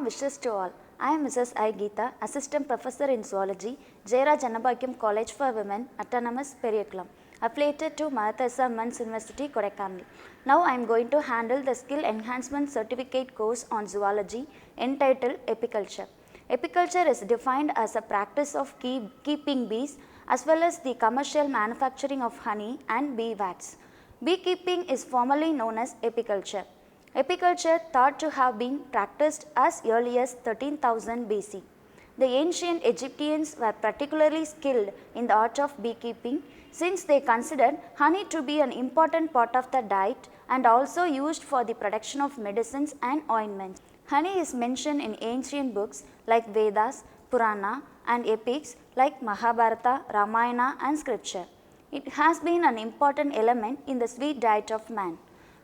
wishes to all. I am Mrs. I. Geeta, Assistant Professor in Zoology, Jera Janabhagyam College for Women, Autonomous, Periyakkulam, affiliated to Mahatasa Men's University, Kodaikanal. Now I am going to handle the Skill Enhancement Certificate course on Zoology entitled Apiculture. Apiculture is defined as a practice of keeping bees as well as the commercial manufacturing of honey and bee wax. Beekeeping is formally known as apiculture. Apiculture thought to have been practiced as early as 13,000 BC. The ancient Egyptians were particularly skilled in the art of beekeeping since they considered honey to be an important part of the diet and also used for the production of medicines and ointments. Honey is mentioned in ancient books like Vedas, Purana and epics like Mahabharata, Ramayana and scripture. It has been an important element in the sweet diet of man.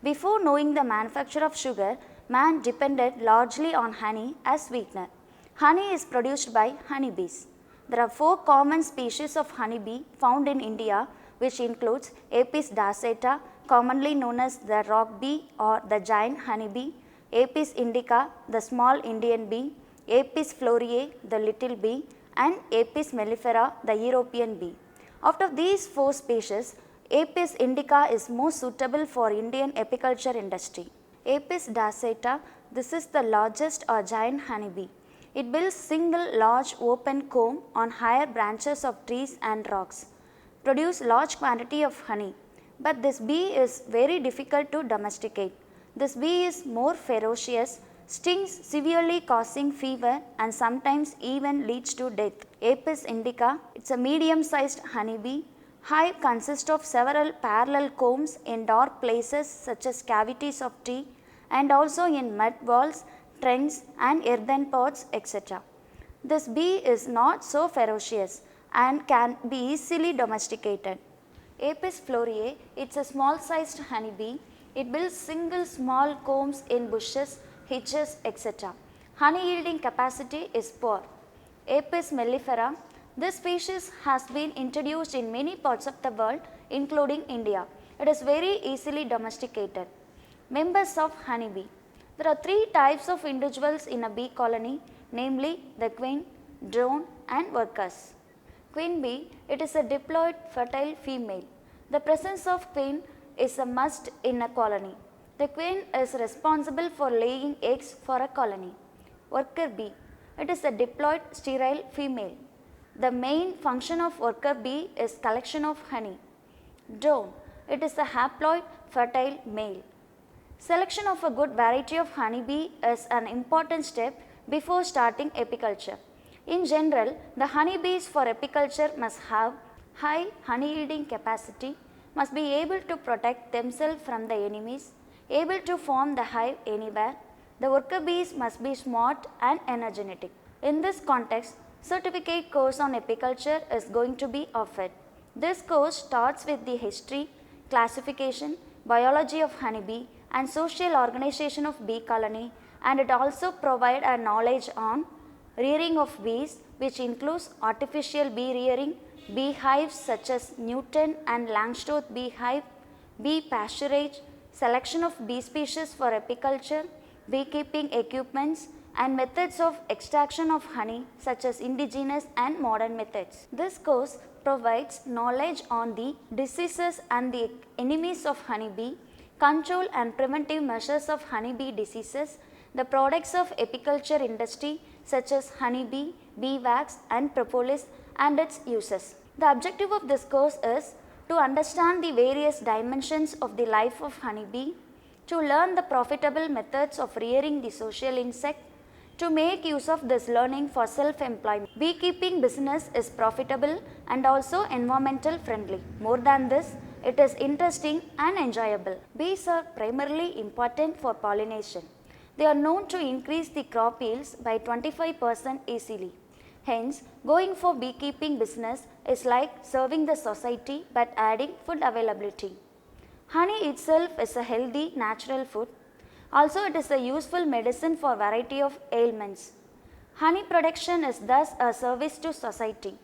Before knowing the manufacture of sugar, man depended largely on honey as sweetener. Honey is produced by honeybees. There are 4 common species of honeybee found in India, which includes Apis dorsata, commonly known as the rock bee or the giant honeybee, Apis indica, the small Indian bee, Apis flourier, the little bee, and Apis mellifera, the European bee. Out of these 4 species, Apis indica is most suitable for Indian apiculture industry. Apis dorsata, this is the largest or giant honeybee. It builds single large open comb on higher branches of trees and rocks, produce large quantity of honey. But this bee is very difficult to domesticate. This bee is more ferocious, stings severely causing fever and sometimes even leads to death. Apis indica, it's a medium-sized honeybee. Hive consists of several parallel combs in dark places such as cavities of tree and also in mud walls, trunks and earthen pots, etc. This bee is not so ferocious and can be easily domesticated. Apis flourier, it's a small sized honeybee. It builds single small combs in bushes, hedges, etc. Honey yielding capacity is poor. Apis mellifera, this species has been introduced in many parts of the world including India. It is very easily domesticated. Members of honeybee. There are 3 types of individuals in a bee colony, namely the queen, drone and workers. Queen bee, it is a diploid fertile female. The presence of queen is a must in a colony. The queen is responsible for laying eggs for a colony. Worker bee, it is a diploid sterile female. The main function of worker bee is collection of honey. Drone, it is a haploid fertile male. Selection of a good variety of honeybee is an important step before starting apiculture. In general, the honeybees for apiculture must have high honey yielding capacity, must be able to protect themselves from the enemies, able to form the hive anywhere. The worker bees must be smart and energetic. In this context, certificate course on apiculture is going to be offered. This course starts with the history, classification, biology of honeybee and social organization of bee colony, and it also provides a knowledge on rearing of bees, which includes artificial bee rearing, bee hives such as Newton and Langstroth beehive, bee pasturage, selection of bee species for apiculture, beekeeping equipments and methods of extraction of honey such as indigenous and modern methods. This course provides knowledge on the diseases and the enemies of honeybee, control and preventive measures of honeybee diseases, the products of apiculture industry such as honeybee, bee wax and propolis and its uses. The objective of this course is to understand the various dimensions of the life of honeybee, to learn the profitable methods of rearing the social insect, to make use of this learning for self-employment. Beekeeping business is profitable and also environmental friendly. More than this, it is interesting and enjoyable. Bees are primarily important for pollination. They are known to increase the crop yields by 25% easily. Hence, going for beekeeping business is like serving the society but adding food availability. Honey itself is a healthy natural food. Also, it is a useful medicine for variety of ailments. Honey production is thus a service to society.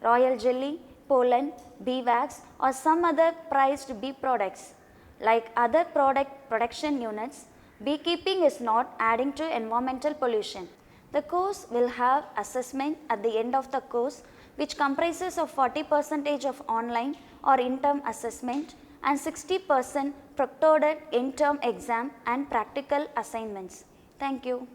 Royal jelly, pollen, bee wax or some other prized bee products. Like other product production units, Beekeeping is not adding to environmental pollution. The course will have assessment at the end of the course, which comprises of 40% of online or in-term assessment and 60% proctored in-term exam and practical assignments. Thank you.